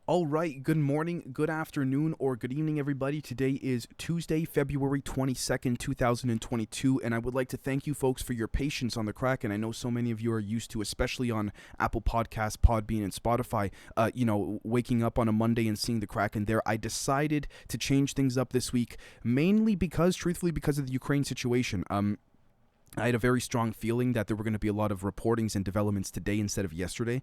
All right, good morning, good afternoon, or good evening, everybody. Today is Tuesday, February 22nd, 2022, and I would like to thank you folks for your patience on the Kraken. I know so many of you are used to, especially on Apple Podcasts, Podbean, and Spotify, waking up on a Monday and seeing the Kraken there. I decided to change things up this week, mainly truthfully, because of the Ukraine situation. I had a very strong feeling that there were going to be a lot of reportings and developments today instead of yesterday,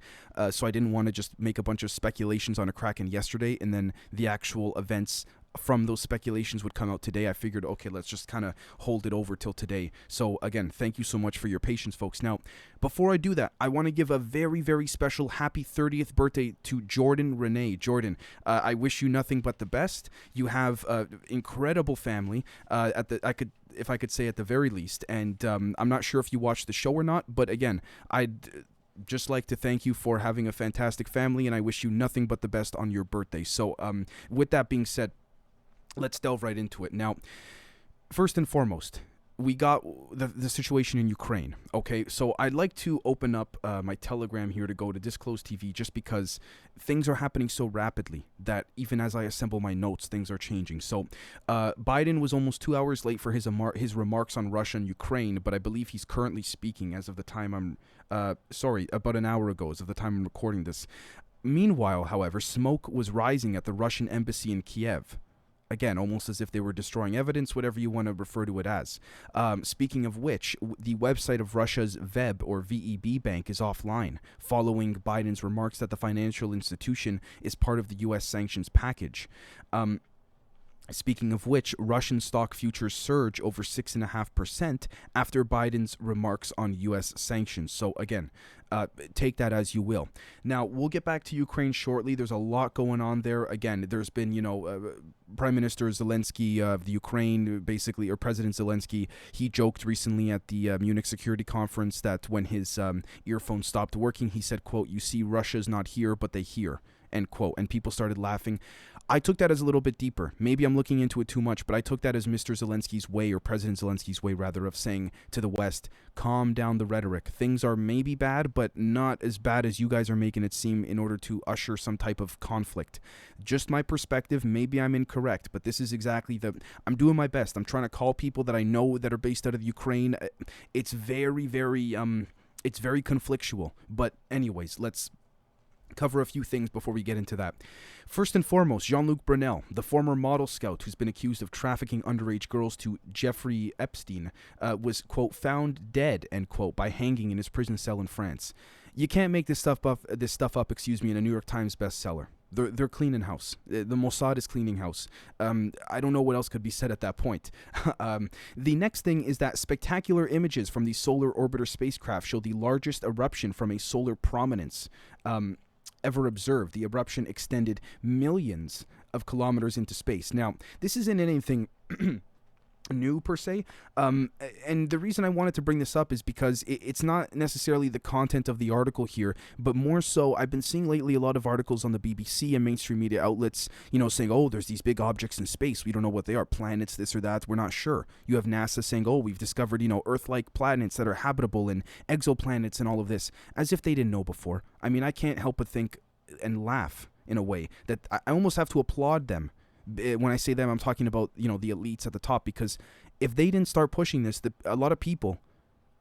so I didn't want to just make a bunch of speculations on a Kraken yesterday and then the actual events from those speculations would come out today. I figured, okay, let's just kind of hold it over till today. So again, thank you so much for your patience, folks. Now, before I do that, I want to give a very, very special happy 30th birthday to Jordan Renee. Jordan, I wish you nothing but the best. You have an incredible family. If I could say at the very least, and I'm not sure if you watched the show or not, but again, I'd just like to thank you for having a fantastic family, and I wish you nothing but the best on your birthday. So with that being said, let's delve right into it. Now, first and foremost, we got the situation in Ukraine, okay? So I'd like to open up my Telegram here to go to Disclosed TV just because things are happening so rapidly that even as I assemble my notes, things are changing. So Biden was almost 2 hours late for his remarks on Russia and Ukraine, but I believe he's currently speaking as of the time about an hour ago, as of the time I'm recording this. Meanwhile, however, smoke was rising at the Russian embassy in Kiev. Again, almost as if they were destroying evidence, whatever you want to refer to it as. Speaking of which, the website of Russia's VEB or VEB bank is offline, following Biden's remarks that the financial institution is part of the U.S. sanctions package. Speaking of which, Russian stock futures surge over 6.5% after Biden's remarks on U.S. sanctions. So again, take that as you will. Now, we'll get back to Ukraine shortly. There's a lot going on there. Again, there's been, Prime Minister Zelensky of the Ukraine, basically, or President Zelensky, he joked recently at the Munich Security Conference that when his earphone stopped working, he said, quote, "You see, Russia's not here, but they hear," end quote. And people started laughing. I took that as a little bit deeper. Maybe I'm looking into it too much, but I took that as Mr. Zelensky's way, or President Zelensky's way, rather, of saying to the West, calm down the rhetoric. Things are maybe bad, but not as bad as you guys are making it seem in order to usher some type of conflict. Just my perspective. Maybe I'm incorrect, but this is exactly I'm doing my best. I'm trying to call people that I know that are based out of Ukraine. It's very, very, it's very conflictual. But anyways, let's cover a few things before we get into that. First and foremost, Jean-Luc Brunel, the former model scout who's been accused of trafficking underage girls to Jeffrey Epstein, was, quote, found dead, end quote, by hanging in his prison cell in France. You can't make this stuff up, in a New York Times bestseller. They're cleaning house. The Mossad is cleaning house. I don't know what else could be said at that point. The next thing is that spectacular images from the Solar Orbiter spacecraft show the largest eruption from a solar prominence ever observed. The eruption extended millions of kilometers into space. Now, this isn't anything new per se, and the reason I wanted to bring this up is because it's not necessarily the content of the article here, but more so I've been seeing lately a lot of articles on the BBC and mainstream media outlets, saying, oh, there's these big objects in space, we don't know what they are, planets, this or that, we're not sure. You have NASA saying, oh, we've discovered, Earth-like planets that are habitable and exoplanets and all of this, as if they didn't know before. I mean, I can't help but think and laugh in a way that I almost have to applaud them. When I say them, I'm talking about, the elites at the top, because if they didn't start pushing this, a lot of people,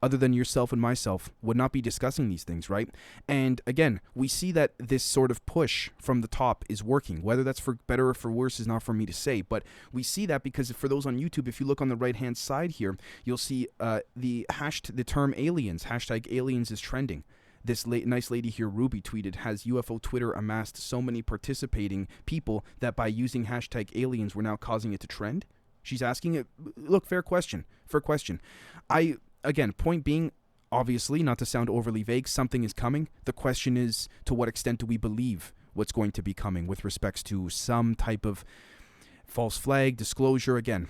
other than yourself and myself, would not be discussing these things, right? And again, we see that this sort of push from the top is working. Whether that's for better or for worse is not for me to say, but we see that because for those on YouTube, if you look on the right-hand side here, you'll see the term aliens, #aliens is trending. This nice lady here, Ruby, tweeted, has UFO Twitter amassed so many participating people that by using #aliens, we're now causing it to trend? She's asking it. Look, fair question. Again, point being, obviously, not to sound overly vague, something is coming. The question is, to what extent do we believe what's going to be coming with respects to some type of false flag, disclosure, again,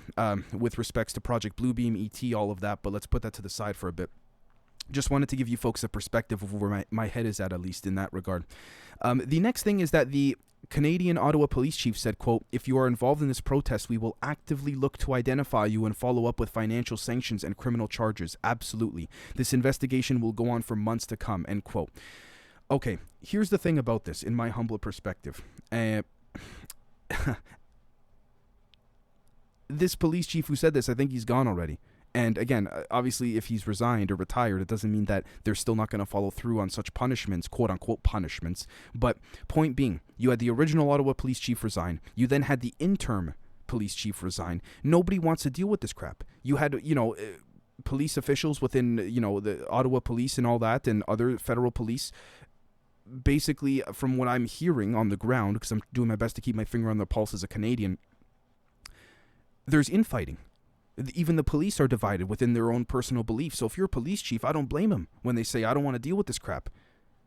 with respects to Project Bluebeam, ET, all of that, but let's put that to the side for a bit. Just wanted to give you folks a perspective of where my head is at least in that regard. The next thing is that the Canadian Ottawa police chief said, quote, if you are involved in this protest, we will actively look to identify you and follow up with financial sanctions and criminal charges. Absolutely. This investigation will go on for months to come, end quote. Okay, here's the thing about this, in my humble perspective. This police chief who said this, I think he's gone already. And again, obviously, if he's resigned or retired, it doesn't mean that they're still not going to follow through on such punishments, quote unquote punishments. But point being, you had the original Ottawa police chief resign. You then had the interim police chief resign. Nobody wants to deal with this crap. You had, police officials within, the Ottawa police and all that, and other federal police. Basically, from what I'm hearing on the ground, because I'm doing my best to keep my finger on the pulse as a Canadian, there's infighting. Even the police are divided within their own personal beliefs. So if you're a police chief, I don't blame them when they say, I don't want to deal with this crap.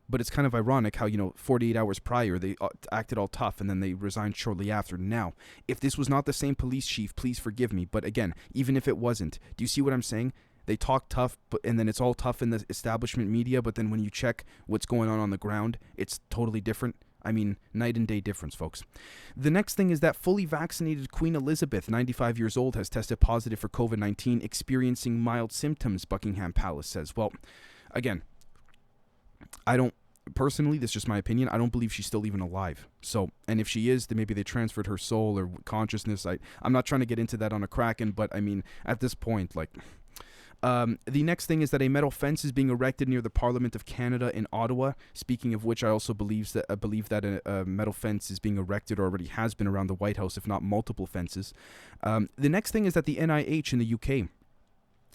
But it's kind of ironic how, 48 hours prior, they acted all tough and then they resigned shortly after. Now, if this was not the same police chief, please forgive me. But again, even if it wasn't, do you see what I'm saying? They talk tough, and then it's all tough in the establishment media. But then when you check what's going on the ground, it's totally different. I mean, night and day difference, folks. The next thing is that fully vaccinated Queen Elizabeth, 95 years old, has tested positive for COVID-19, experiencing mild symptoms, Buckingham Palace says. Well, again, personally, this is just my opinion, I don't believe she's still even alive. So, and if she is, then maybe they transferred her soul or consciousness. I'm not trying to get into that on a KRAKEN, but I mean, at this point, the next thing is that a metal fence is being erected near the Parliament of Canada in Ottawa. Speaking of which, I also believe that a metal fence is being erected, or already has been, around the White House, if not multiple fences. The next thing is that the NIH in the UK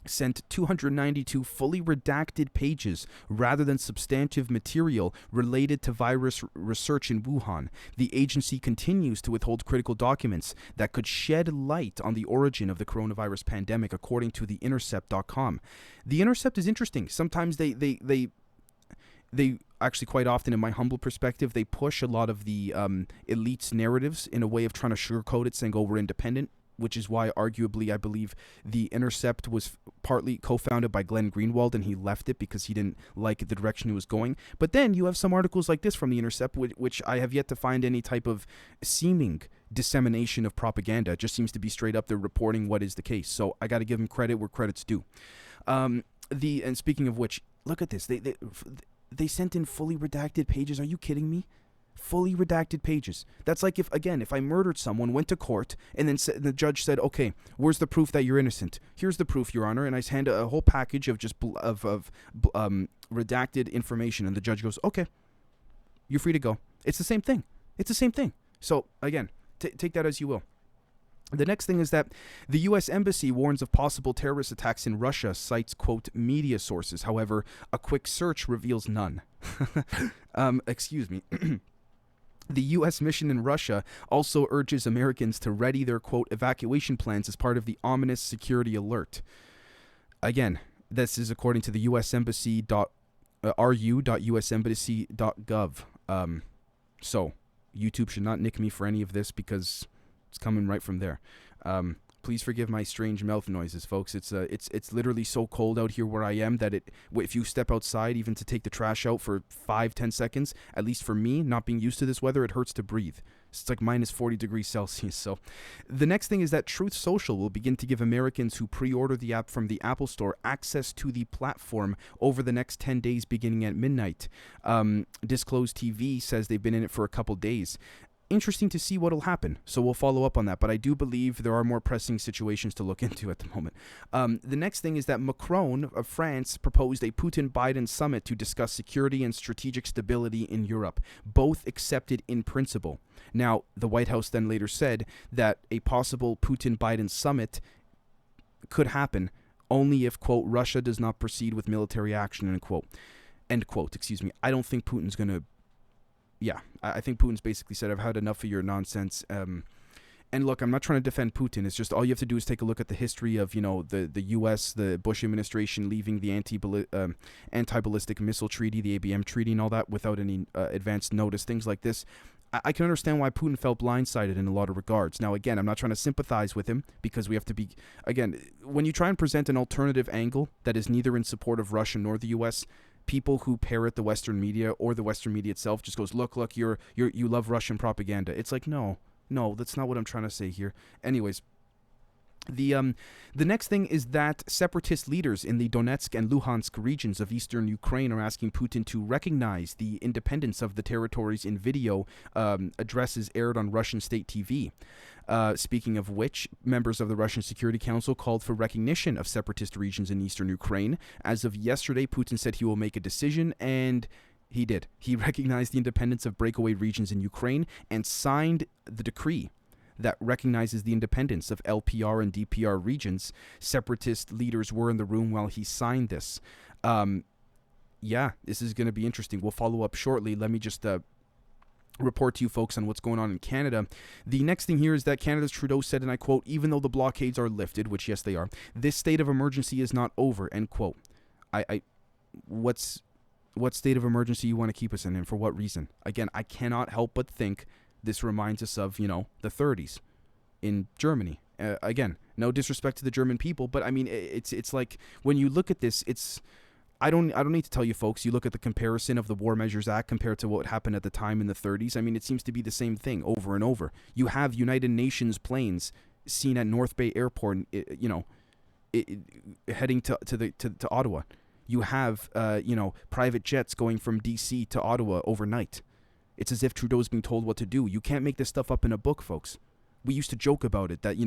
sent 292 fully redacted pages rather than substantive material related to virus research in Wuhan. The agency continues to withhold critical documents that could shed light on the origin of the coronavirus pandemic, according to theintercept.com. The Intercept is interesting. Sometimes they actually, quite often, in my humble perspective, they push a lot of the elites' narratives in a way of trying to sugarcoat it, saying, oh, we're independent, which is why, arguably, I believe The Intercept was partly co-founded by Glenn Greenwald, and he left it because he didn't like the direction it was going. But then you have some articles like this from The Intercept, which I have yet to find any type of seeming dissemination of propaganda. It just seems to be straight up, they're reporting what is the case. So I got to give them credit where credit's due. And speaking of which, look at this. They sent in fully redacted pages. Are you kidding me? Fully redacted pages. That's like if I murdered someone, went to court, and then the judge said, okay, where's the proof that you're innocent? Here's the proof, Your Honor, and I hand a whole package of just redacted information, and the judge goes, okay, you're free to go. It's the same thing. So again, take that as you will. The next thing is that the U.S. Embassy warns of possible terrorist attacks in Russia, cites, quote, media sources. However, a quick search reveals none. Excuse me. The U.S. mission in Russia also urges Americans to ready their, quote, evacuation plans as part of the ominous security alert. Again, this is according to the U.S. Embassy ru.usembassy.gov. So, YouTube should not nick me for any of this because it's coming right from there. Please forgive my strange mouth noises, folks. It's literally so cold out here where I am that if you step outside, even to take the trash out for 5-10 seconds, at least for me, not being used to this weather, it hurts to breathe. It's like minus 40 degrees Celsius. So the next thing is that Truth Social will begin to give Americans who pre-order the app from the Apple Store access to the platform over the next 10 days beginning at midnight. Disclosed TV says they've been in it for a couple days. Interesting to see what will happen, so we'll follow up on that, but I do believe there are more pressing situations to look into at the moment. The next thing is that Macron of France proposed a Putin-Biden summit to discuss security and strategic stability in Europe, both accepted in principle. Now, the White House then later said that a possible Putin-Biden summit could happen only if, quote, Russia does not proceed with military action, end quote. I don't think Putin's going to I think Putin's basically said, I've had enough of your nonsense. And look, I'm not trying to defend Putin. It's just all you have to do is take a look at the history of, the U.S., the Bush administration leaving the anti-ballistic missile treaty, the ABM treaty and all that without any advance notice, things like this. I can understand why Putin felt blindsided in a lot of regards. Now, again, I'm not trying to sympathize with him because we have to be, again, when you try and present an alternative angle that is neither in support of Russia nor the U.S., people who parrot the Western media or the Western media itself just goes, look, you love Russian propaganda. It's like, no, that's not what I'm trying to say here. Anyways, The next thing is that separatist leaders in the Donetsk and Luhansk regions of eastern Ukraine are asking Putin to recognize the independence of the territories in video addresses aired on Russian state TV. Speaking of which, members of the Russian Security Council called for recognition of separatist regions in eastern Ukraine. As of yesterday, Putin said he will make a decision, and he did. He recognized the independence of breakaway regions in Ukraine and signed the decree that recognizes the independence of LPR and DPR regions. Separatist leaders were in the room while he signed this. Yeah, this is going to be interesting. We'll follow up shortly. Let me just report to you folks on what's going on in Canada. The next thing here is that Canada's Trudeau said, and I quote, "Even though the blockades are lifted," which yes they are, "this state of emergency is not over," end quote. What state of emergency you want to keep us in, and for what reason? Again, I cannot help but think this reminds us of, the 30s in Germany. Again, no disrespect to the German people, but I mean, it's like when you look at this, I don't need to tell you folks. You look at the comparison of the War Measures Act compared to what happened at the time in the 30s. I mean, it seems to be the same thing over and over. You have United Nations planes seen at North Bay Airport, heading to Ottawa. You have private jets going from DC to Ottawa overnight. It's as if Trudeau's being told what to do. You can't make this stuff up in a book, folks. We used to joke about it, that,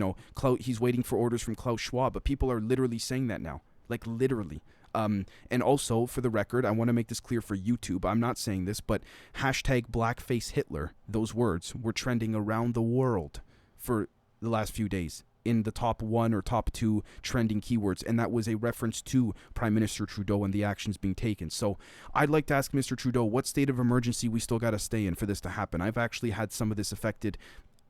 he's waiting for orders from Klaus Schwab, but people are literally saying that now. Like, literally. And also, for the record, I want to make this clear for YouTube. I'm not saying this, but hashtag blackface Hitler, those words were trending around the world for the last few days in the top 1 or top 2 trending keywords, and that was a reference to Prime Minister Trudeau and the actions being taken. So I'd like to ask Mr. Trudeau, what state of emergency we still got to stay in for this to happen? I've actually had some of this affected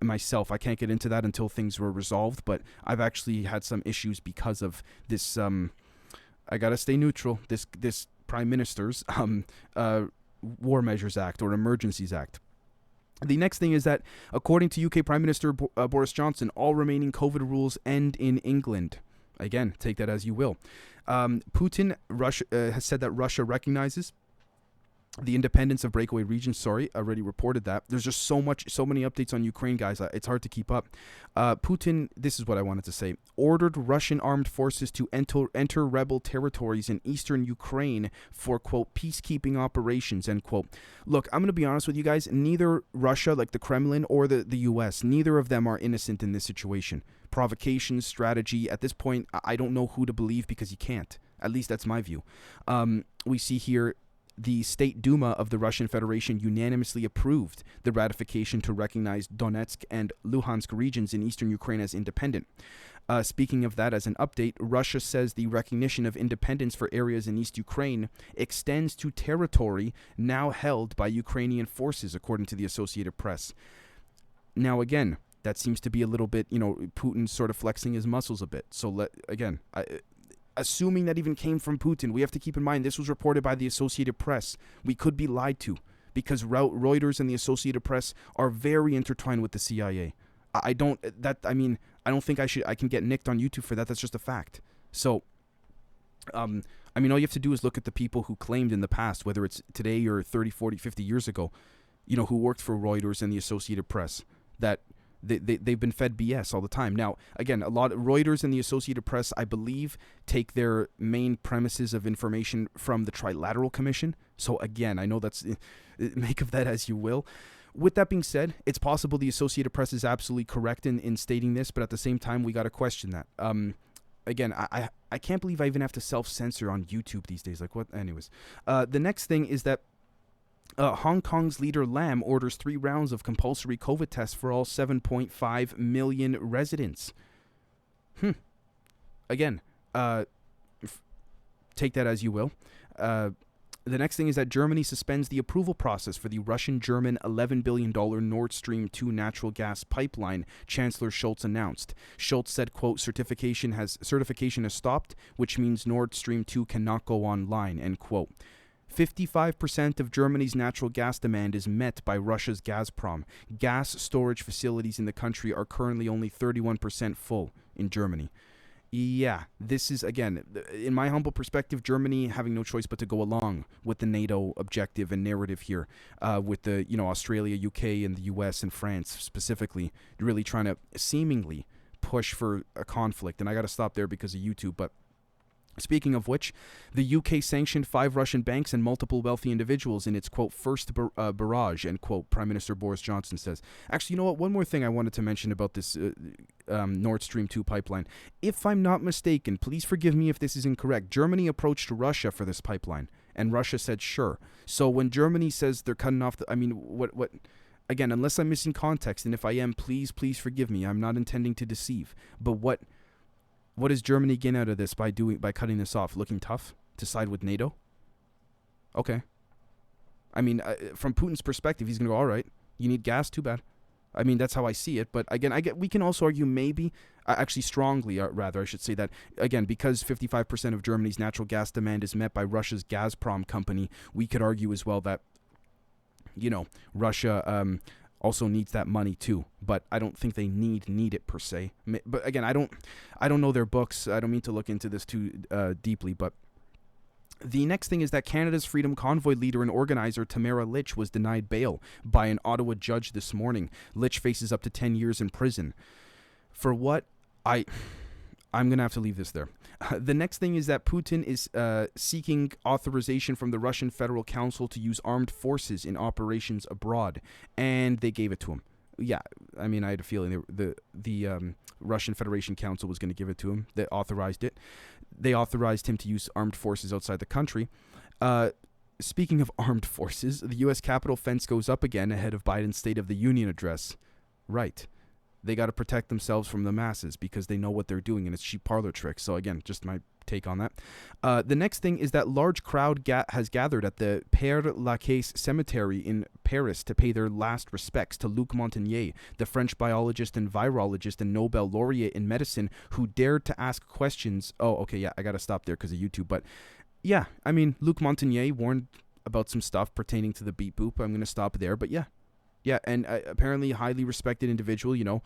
myself. I can't get into that until things were resolved, but I've actually had some issues because of this. I got to stay neutral. This Prime Minister's War Measures Act or Emergencies Act. The next thing is that, according to UK Prime Minister Boris Johnson, all remaining COVID rules end in England. Again, take that as you will. Putin has said that Russia recognizes the independence of breakaway regions. Sorry, I already reported that. There's just so many updates on Ukraine, guys. It's hard to keep up. Putin, this is what I wanted to say, ordered Russian armed forces to enter rebel territories in eastern Ukraine for, quote, peacekeeping operations, end quote. Look, I'm going to be honest with you guys. Neither Russia, like the Kremlin, or the US, neither of them are innocent in this situation. Provocation, strategy. At this point, I don't know who to believe because you can't. At least that's my view. We see here the State Duma of the Russian Federation unanimously approved the ratification to recognize Donetsk and Luhansk regions in eastern Ukraine as independent. Speaking of that, as an update, Russia says the recognition of independence for areas in East Ukraine extends to territory now held by Ukrainian forces, according to the Associated Press. Now, again, that seems to be a little bit, Putin sort of flexing his muscles a bit. So, assuming that even came from Putin, we have to keep in mind this was reported by the Associated Press. We could be lied to because Reuters and the Associated Press are very intertwined with the CIA. I don't think I can get nicked on YouTube for that. That's just a fact. So, all you have to do is look at the people who claimed in the past, whether it's today or 30, 40, 50 years ago, who worked for Reuters and the Associated Press, that they've been fed BS all the time. Now, again, a lot of Reuters and the Associated Press, I believe, take their main premises of information from the Trilateral Commission. So again, I know that's, make of that as you will. With that being said, it's possible the Associated Press is absolutely correct in stating this, but at the same time, we got to question that. Again, I can't believe I even have to self-censor on YouTube these days. Like, what? Anyways, the next thing is that Hong Kong's leader Lam orders 3 rounds of compulsory COVID tests for all 7.5 million residents. Again, take that as you will. The next thing is that Germany suspends the approval process for the Russian-German $11 billion Nord Stream 2 natural gas pipeline, Chancellor Scholz announced. Scholz said, quote, certification has stopped, which means Nord Stream 2 cannot go online, end quote. 55% of Germany's natural gas demand is met by Russia's Gazprom. Gas storage facilities in the country are currently only 31% full in Germany. Yeah, this is, again, in my humble perspective, Germany having no choice but to go along with the NATO objective and narrative here, with the, Australia, UK, and the US and France specifically, really trying to seemingly push for a conflict. And I got to stop there because of YouTube. But speaking of which, the UK sanctioned 5 Russian banks and multiple wealthy individuals in its, quote, first barrage, end quote, Prime Minister Boris Johnson says. Actually, you know what? One more thing I wanted to mention about this Nord Stream 2 pipeline. If I'm not mistaken, please forgive me if this is incorrect, Germany approached Russia for this pipeline, and Russia said sure. So when Germany says they're cutting off the... I mean, what... Again, unless I'm missing context, and if I am, please forgive me. I'm not intending to deceive. But what does Germany gain out of this by cutting this off? Looking tough to side with NATO? Okay. I mean, from Putin's perspective, he's going to go, all right, you need gas? Too bad. I mean, that's how I see it. But again, we can also argue maybe, actually strongly, rather, I should say that, again, because 55% of Germany's natural gas demand is met by Russia's Gazprom company, we could argue as well that, you know, Russia also needs that money too, but I don't think they need it per se. But again, I don't know their books. I don't mean to look into this too deeply, but the next thing is that Canada's Freedom Convoy leader and organizer Tamara Lich was denied bail by an Ottawa judge this morning. Lich faces up to 10 years in prison. For what? I'm going to have to leave this there. The next thing is that Putin is seeking authorization from the Russian Federal Council to use armed forces in operations abroad, and they gave it to him. Yeah, I mean, I had a feeling the Russian Federation Council was going to give it to him. They authorized it. They authorized him to use armed forces outside the country. Speaking of armed forces, the U.S. Capitol fence goes up again ahead of Biden's State of the Union address. Right. They got to protect themselves from the masses because they know what they're doing, and it's cheap parlor tricks. So again, just my take on that. The next thing is that large crowd has gathered at the Père Lachaise cemetery in Paris to pay their last respects to Luc Montagnier, the French biologist and virologist and Nobel laureate in medicine who dared to ask questions. Oh, okay, yeah, I got to stop there because of YouTube. But yeah, I mean, Luc Montagnier warned about some stuff pertaining to the beep boop. I'm going to stop there, but yeah. Yeah, and apparently highly respected individual, you know,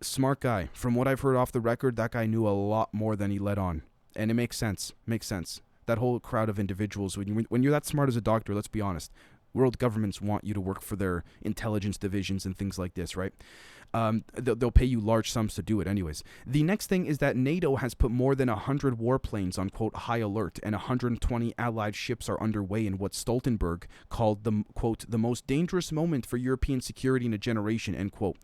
smart guy. From what I've heard off the record, that guy knew a lot more than he let on. And it makes sense. That whole crowd of individuals, when you're that smart as a doctor, let's be honest, world governments want you to work for their intelligence divisions and things like this, right? They'll pay you large sums to do it anyways. The next thing is that NATO has put more than 100 warplanes on, quote, high alert, and 120 allied ships are underway in what Stoltenberg called the, quote, the most dangerous moment for European security in a generation, end quote.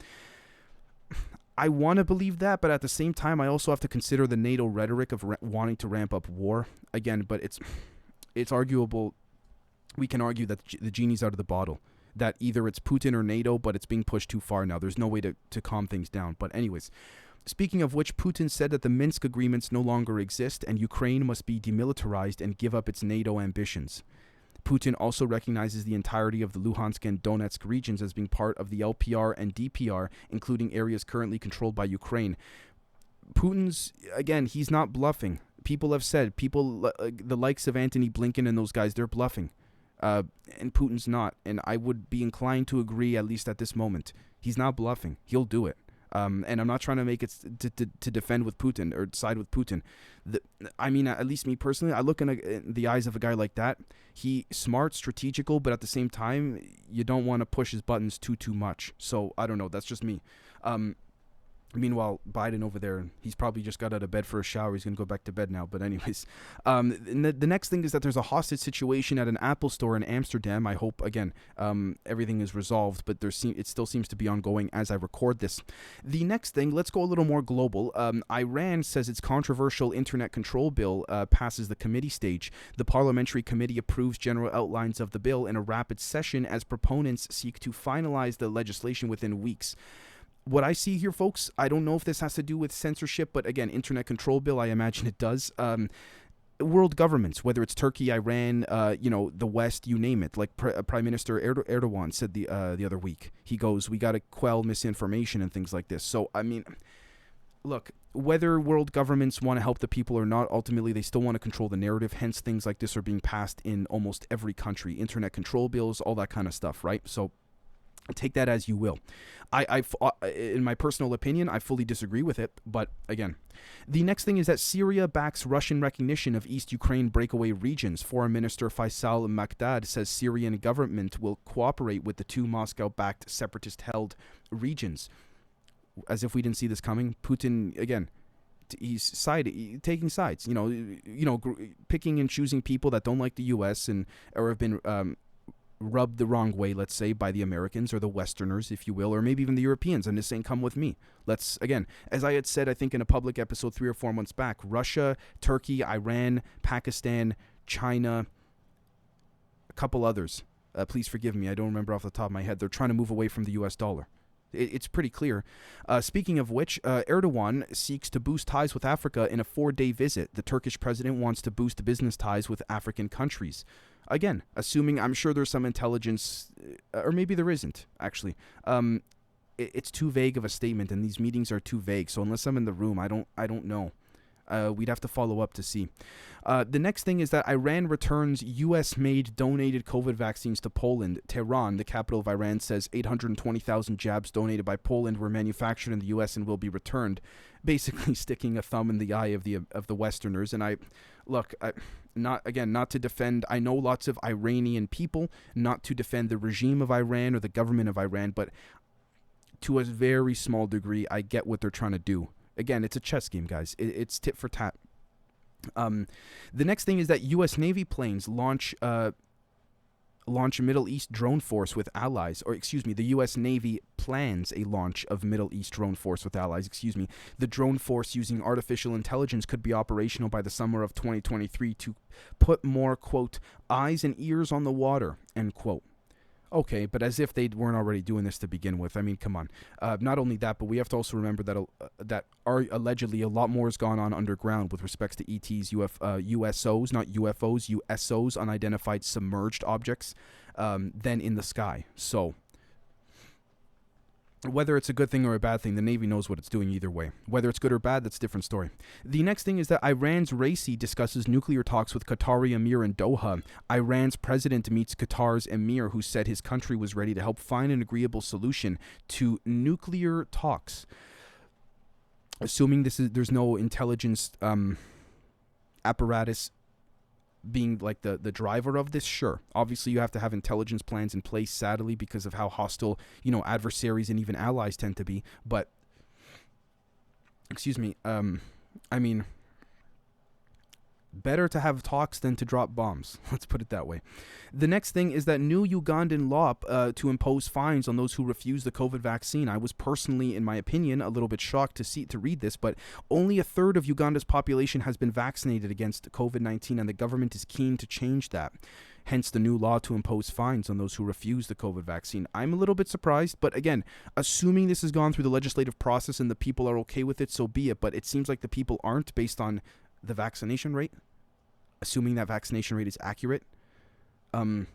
I want to believe that, but at the same time, I also have to consider the NATO rhetoric of wanting to ramp up war. Again, but it's arguable. We can argue that the genie's out of the bottle. That either it's Putin or NATO, but it's being pushed too far now. There's no way to calm things down. But anyways, speaking of which, Putin said that the Minsk agreements no longer exist and Ukraine must be demilitarized and give up its NATO ambitions. Putin also recognizes the entirety of the Luhansk and Donetsk regions as being part of the LPR and DPR, including areas currently controlled by Ukraine. Putin's, again, he's not bluffing. People have said, the likes of Antony Blinken and those guys, they're bluffing. And Putin's not, and I would be inclined to agree, at least at this moment. He's not bluffing. He'll do it. And I'm not trying to make it to defend with Putin or side with Putin. I mean, at least me personally, I look in the eyes of a guy like that. He's smart, strategical, but at the same time, you don't want to push his buttons too much. So I don't know. That's just me. Meanwhile, Biden over there, he's probably just got out of bed for a shower. He's going to go back to bed now. But anyways, the next thing is that there's a hostage situation at an Apple store in Amsterdam. I hope, again, everything is resolved, but it still seems to be ongoing as I record this. The next thing, let's go a little more global. Iran says its controversial internet control bill passes the committee stage. The parliamentary committee approves general outlines of the bill in a rapid session as proponents seek to finalize the legislation within weeks. What I see here, folks, I don't know if this has to do with censorship, but again, internet control bill, I imagine it does. World governments, whether it's Turkey, Iran, the West, you name it. Like Prime Minister Erdogan said the other week, he goes, we got to quell misinformation and things like this. So, I mean, look, whether world governments want to help the people or not, ultimately they still want to control the narrative. Hence, things like this are being passed in almost every country. Internet control bills, all that kind of stuff, right? So take that as you will. In my personal opinion, I fully disagree with it. But again, the next thing is that Syria backs Russian recognition of East Ukraine breakaway regions. Foreign Minister Faisal Makdad says Syrian government will cooperate with the two Moscow-backed separatist-held regions. as if we didn't see this coming. Putin, again, he's taking sides. Picking and choosing people that don't like the U.S. or have been rubbed the wrong way, let's say, by the Americans or the Westerners, if you will, or maybe even the Europeans, and just saying, come with me. Let's, again, as I had said, I think in a public episode 3 or 4 months back, Russia, Turkey, Iran, Pakistan, China, a couple others. Please forgive me, I don't remember off the top of my head. They're trying to move away from the U.S. dollar. It's pretty clear. Speaking of which, Erdogan seeks to boost ties with Africa in a 4-day visit. The Turkish president wants to boost business ties with African countries. Again, assuming, I'm sure there's some intelligence, or maybe there isn't, actually. It's too vague of a statement, and these meetings are too vague. So unless I'm in the room, I don't know. We'd have to follow up to see. The next thing is that Iran returns U.S.-made donated COVID vaccines to Poland. Tehran, the capital of Iran, says 820,000 jabs donated by Poland were manufactured in the U.S. and will be returned, basically sticking a thumb in the eye of the Westerners. And not to defend, I know lots of Iranian people, not to defend the regime of Iran or the government of Iran, but to a very small degree, I get what they're trying to do. Again, it's a chess game, guys. It's tit for tat. The next thing is that U.S. Navy planes launch a Middle East drone force with allies. The U.S. Navy plans a launch of Middle East drone force with allies. The drone force using artificial intelligence could be operational by the summer of 2023 to put more, quote, eyes and ears on the water, end quote. Okay, but as if they weren't already doing this to begin with. I mean, come on. Not only that, but we have to also remember that allegedly a lot more has gone on underground with respects to ETs, USOs, not UFOs, USOs, unidentified submerged objects, than in the sky. So, whether it's a good thing or a bad thing, the Navy knows what it's doing either way. Whether it's good or bad, that's a different story. The next thing is that Iran's Raisi discusses nuclear talks with Qatari Emir in Doha. Iran's president meets Qatar's Emir, who said his country was ready to help find an agreeable solution to nuclear talks. Assuming there's no intelligence apparatus being like the driver of this, sure. Obviously, you have to have intelligence plans in place, sadly, because of how hostile, adversaries and even allies tend to be. But, I mean, better to have talks than to drop bombs. Let's put it that way. The next thing is that new Ugandan law to impose fines on those who refuse the COVID vaccine. I was personally, in my opinion, a little bit shocked to read this, but only a third of Uganda's population has been vaccinated against COVID-19, and the government is keen to change that. Hence the new law to impose fines on those who refuse the COVID vaccine. I'm a little bit surprised, but again, assuming this has gone through the legislative process and the people are okay with it, so be it. But it seems like the people aren't, based on the vaccination rate. Assuming that vaccination rate is accurate, I'm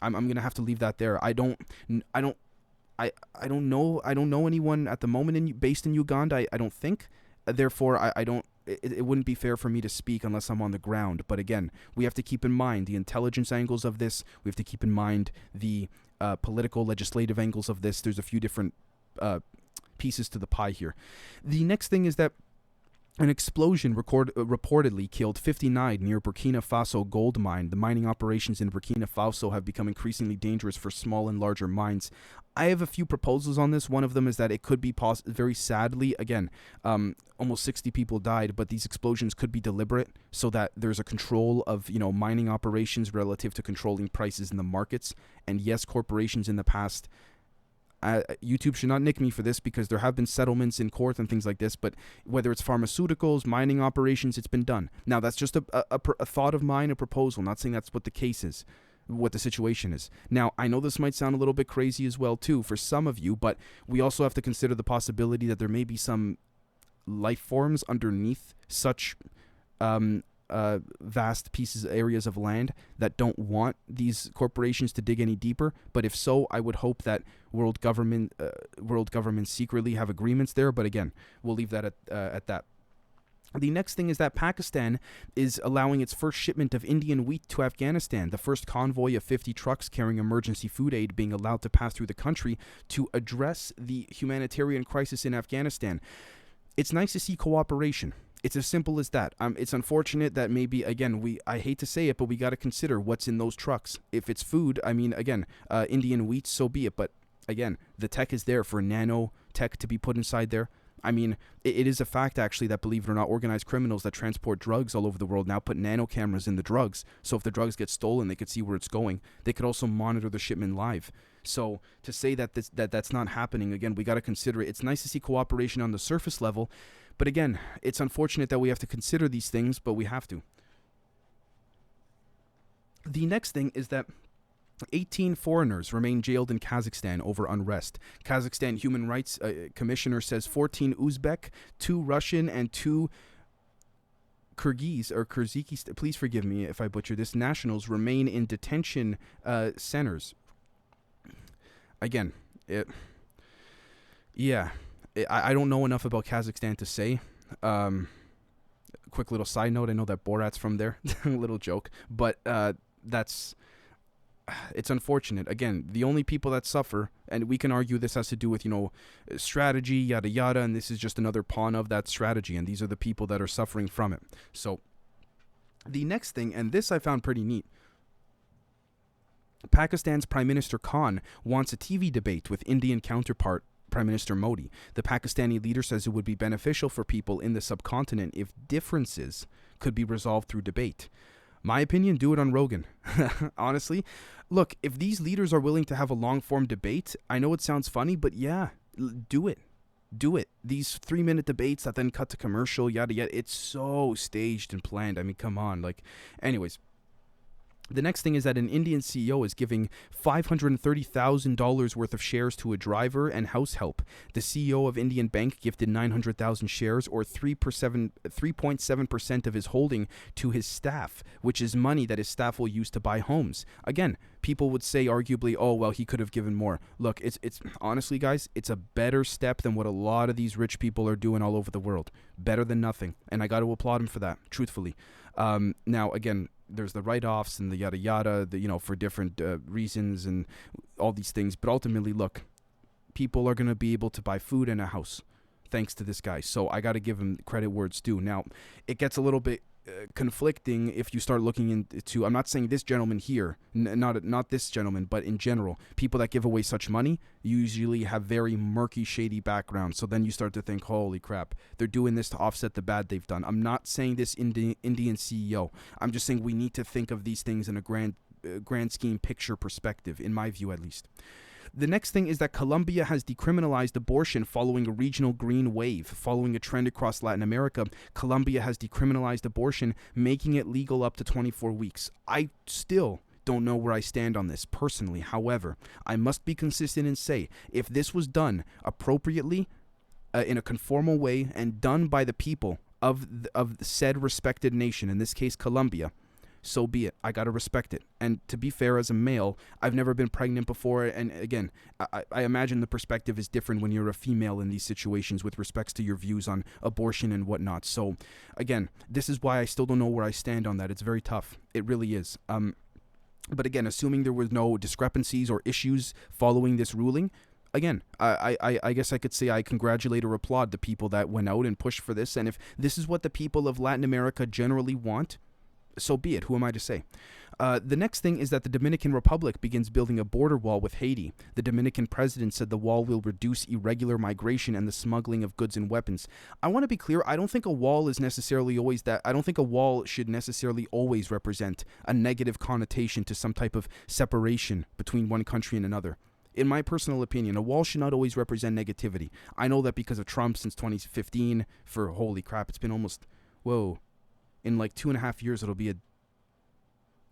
gonna have to leave that there. I don't know anyone at the moment based in Uganda. I don't think. Therefore, I don't. It wouldn't be fair for me to speak unless I'm on the ground. But again, we have to keep in mind the intelligence angles of this. We have to keep in mind the political, legislative angles of this. There's a few different pieces to the pie here. The next thing is that an explosion reportedly killed 59 near Burkina Faso gold mine. The mining operations in Burkina Faso have become increasingly dangerous for small and larger mines. I have a few proposals on this. One of them is that it could be very sadly, again, almost 60 people died, but these explosions could be deliberate so that there's a control of, mining operations relative to controlling prices in the markets. And yes, corporations in the past, YouTube should not nick me for this because there have been settlements in court and things like this, but whether it's pharmaceuticals, mining operations, it's been done. Now, that's just a thought of mine, a proposal. Not saying that's what the case is, what the situation is. Now, I know this might sound a little bit crazy as well, too, for some of you, but we also have to consider the possibility that there may be some life forms underneath such vast areas of land that don't want these corporations to dig any deeper. But if so, I would hope that world governments secretly have agreements there. But again, we'll leave that at that. The next thing is that Pakistan is allowing its first shipment of Indian wheat to Afghanistan, the first convoy of 50 trucks carrying emergency food aid being allowed to pass through the country to address the humanitarian crisis in Afghanistan. It's nice to see cooperation. It's as simple as that. It's unfortunate that maybe, again, I hate to say it, but we got to consider what's in those trucks. If it's food, Indian wheat, so be it. But again, the tech is there for nanotechnology tech to be put inside there. I mean, it is a fact, actually, that, believe it or not, organized criminals that transport drugs all over the world now put nano cameras in the drugs. So if the drugs get stolen, they could see where it's going. They could also monitor the shipment live. So to say that that's not happening, again, we got to consider it. It's nice to see cooperation on the surface level. But again, it's unfortunate that we have to consider these things, but we have to. The next thing is that 18 foreigners remain jailed in Kazakhstan over unrest. Kazakhstan Human Rights Commissioner says 14 Uzbek, 2 Russian, and 2 Kyrgyz or Kyrgyzstan, please forgive me if I butcher this, nationals remain in detention centers. Again, I don't know enough about Kazakhstan to say. Quick little side note, I know that Borat's from there. Little joke. But it's unfortunate. Again, the only people that suffer, and we can argue this has to do with, strategy, yada yada, and this is just another pawn of that strategy, and these are the people that are suffering from it. So the next thing, and this I found pretty neat, Pakistan's Prime Minister Khan wants a TV debate with Indian counterpart Prime Minister Modi. The Pakistani leader says it would be beneficial for people in the subcontinent if differences could be resolved through debate. My opinion, do it on Rogan. Honestly, look, if these leaders are willing to have a long-form debate, I know it sounds funny, but yeah, do it. Do it. These 3-minute debates that then cut to commercial, yada yada, it's so staged and planned. I mean, come on. Anyways. The next thing is that an Indian CEO is giving $530,000 worth of shares to a driver and house help. The CEO of Indian Bank gifted 900,000 shares, or 3.7% of his holding, to his staff, which is money that his staff will use to buy homes. Again, people would say arguably, oh, well, he could have given more. Look, it's honestly, guys, it's a better step than what a lot of these rich people are doing all over the world. Better than nothing. And I got to applaud him for that, truthfully. Now, again, there's the write-offs and the yada yada, for different reasons and all these things. But ultimately, look, people are going to be able to buy food and a house thanks to this guy. So I got to give him credit where it's due. Now, it gets a little bit conflicting if you start looking into, I'm not saying this gentleman here, not this gentleman, but in general, people that give away such money usually have very murky, shady backgrounds. So then you start to think, holy crap, they're doing this to offset the bad they've done. I'm not saying this Indian CEO. I'm just saying we need to think of these things in a grand scheme picture perspective, in my view at least. The next thing is that Colombia has decriminalized abortion following a regional green wave. Following a trend across Latin America, Colombia has decriminalized abortion, making it legal up to 24 weeks. I still don't know where I stand on this personally. However, I must be consistent and say, if this was done appropriately, in a conformal way, and done by the people of the said respected nation, in this case Colombia, so be it. I gotta respect it. And to be fair, as a male, I've never been pregnant before. And again, I imagine the perspective is different when you're a female in these situations with respects to your views on abortion and whatnot. So again, this is why I still don't know where I stand on that. It's very tough. It really is. But again, assuming there was no discrepancies or issues following this ruling, again, I guess I could say I congratulate or applaud the people that went out and pushed for this. And if this is what the people of Latin America generally want, so be it. Who am I to say? The next thing is that the Dominican Republic begins building a border wall with Haiti. The Dominican president said the wall will reduce irregular migration and the smuggling of goods and weapons. I want to be clear. I don't think a wall is necessarily always that. I don't think a wall should necessarily always represent a negative connotation to some type of separation between one country and another. In my personal opinion, a wall should not always represent negativity. I know that because of Trump since 2015, for holy crap, it's been almost, in like 2.5 years, it'll be a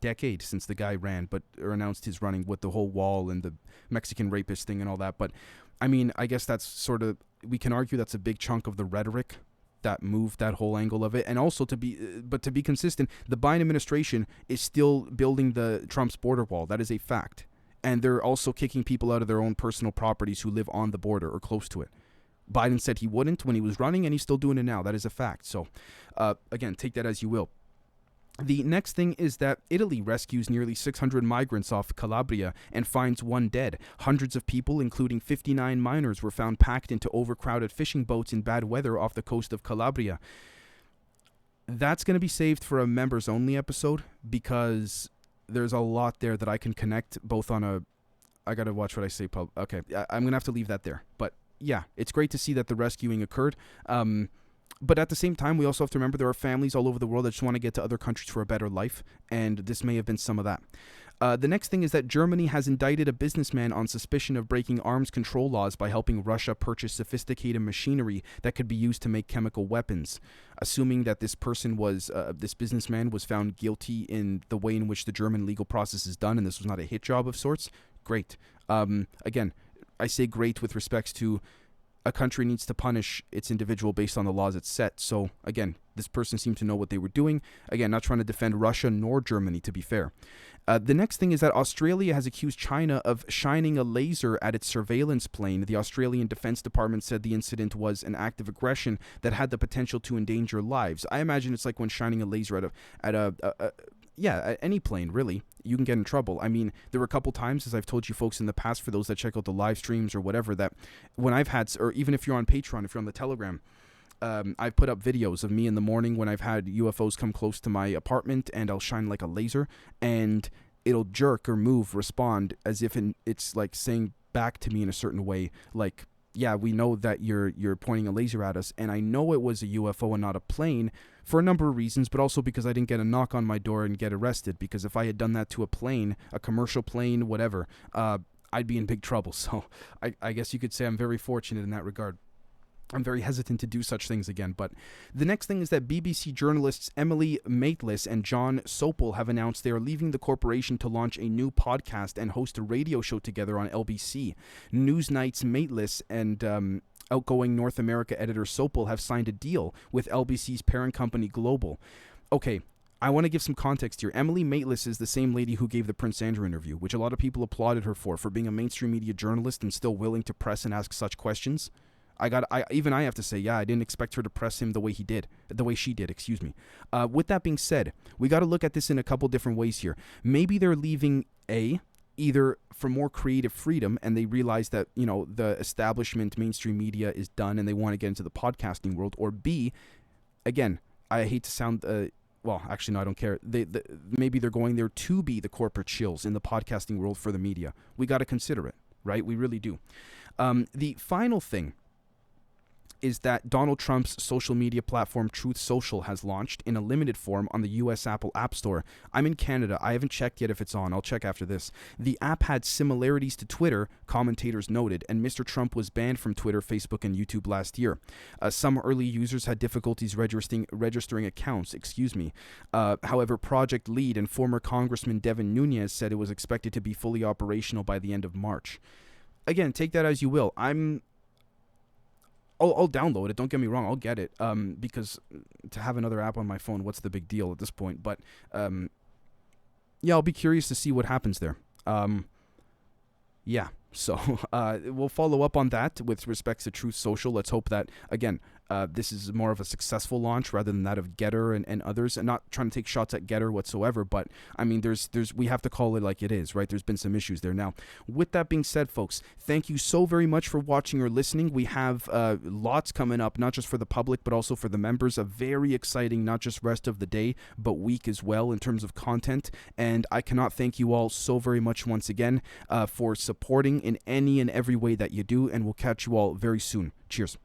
decade since the guy ran, or announced his running, with the whole wall and the Mexican rapist thing and all that. But I mean, I guess that's sort of, we can argue that's a big chunk of the rhetoric that moved that whole angle of it. And also to be consistent, the Biden administration is still building the Trump's border wall. That is a fact. And they're also kicking people out of their own personal properties who live on the border or close to it. Biden said he wouldn't when he was running, and he's still doing it now. That is a fact. So, again, take that as you will. The next thing is that Italy rescues nearly 600 migrants off Calabria and finds 1 dead. Hundreds of people, including 59 minors, were found packed into overcrowded fishing boats in bad weather off the coast of Calabria. That's going to be saved for a members-only episode, because there's a lot there that I can connect both on a... I got to watch what I say. Okay, I'm going to have to leave that there. But yeah, it's great to see that the rescuing occurred. But at the same time, we also have to remember there are families all over the world that just want to get to other countries for a better life, and this may have been some of that. The next thing is that Germany has indicted a businessman on suspicion of breaking arms control laws by helping Russia purchase sophisticated machinery that could be used to make chemical weapons. Assuming that this businessman was found guilty in the way in which the German legal process is done, and this was not a hit job of sorts, great. Again, I say great with respects to a country needs to punish its individual based on the laws it's set. So, again, this person seemed to know what they were doing. Again, not trying to defend Russia nor Germany, to be fair. The next thing is that Australia has accused China of shining a laser at its surveillance plane. The Australian Defense Department said the incident was an act of aggression that had the potential to endanger lives. I imagine it's like when shining a laser at any plane, really, you can get in trouble. I mean, there were a couple times, as I've told you folks in the past, for those that check out the live streams or whatever, that when I've had, or even if you're on Patreon, if you're on the Telegram, I've put up videos of me in the morning when I've had UFOs come close to my apartment, and I'll shine like a laser, and it'll jerk or move, respond as if it's like saying back to me in a certain way, like, yeah, we know that you're pointing a laser at us, and I know it was a UFO and not a plane for a number of reasons, but also because I didn't get a knock on my door and get arrested, because if I had done that to a plane, a commercial plane, whatever, I'd be in big trouble. So I guess you could say I'm very fortunate in that regard. I'm very hesitant to do such things again. But the next thing is that BBC journalists Emily Maitlis and John Sopel have announced they are leaving the corporation to launch a new podcast and host a radio show together on LBC. Newsnight's Maitlis and outgoing North America editor Sopel have signed a deal with LBC's parent company Global. Okay, I want to give some context here. Emily Maitlis is the same lady who gave the Prince Andrew interview, which a lot of people applauded her for being a mainstream media journalist and still willing to press and ask such questions. I have to say, yeah, I didn't expect her to press him the way she did. With that being said, we got to look at this in a couple different ways here. Maybe they're leaving either for more creative freedom, and they realize that, the establishment mainstream media is done and they want to get into the podcasting world, or B, again, I hate to sound, well, actually, no, I don't care. Maybe they're going there to be the corporate shills in the podcasting world for the media. We got to consider it, right? We really do. The final thing is that Donald Trump's social media platform Truth Social has launched in a limited form on the US Apple App Store. I'm in Canada. I haven't checked yet if it's on. I'll check after this. The app had similarities to Twitter, commentators noted, and Mr. Trump was banned from Twitter, Facebook, and YouTube last year. Some early users had difficulties registering accounts. However, project lead and former Congressman Devin Nunes said it was expected to be fully operational by the end of March. Again, take that as you will. I'll download it. Don't get me wrong. I'll get it. Because to have another app on my phone, what's the big deal at this point? But yeah, I'll be curious to see what happens there. Yeah. So we'll follow up on that with respects to Truth Social. Let's hope that, again, this is more of a successful launch rather than that of Getter and others. And not trying to take shots at Getter whatsoever, but I mean, we have to call it like it is, right? There's been some issues there. Now, with that being said, folks, thank you so very much for watching or listening. We have lots coming up, not just for the public, but also for the members. A very exciting, not just rest of the day, but week as well in terms of content. And I cannot thank you all so very much once again for supporting in any and every way that you do. And we'll catch you all very soon. Cheers.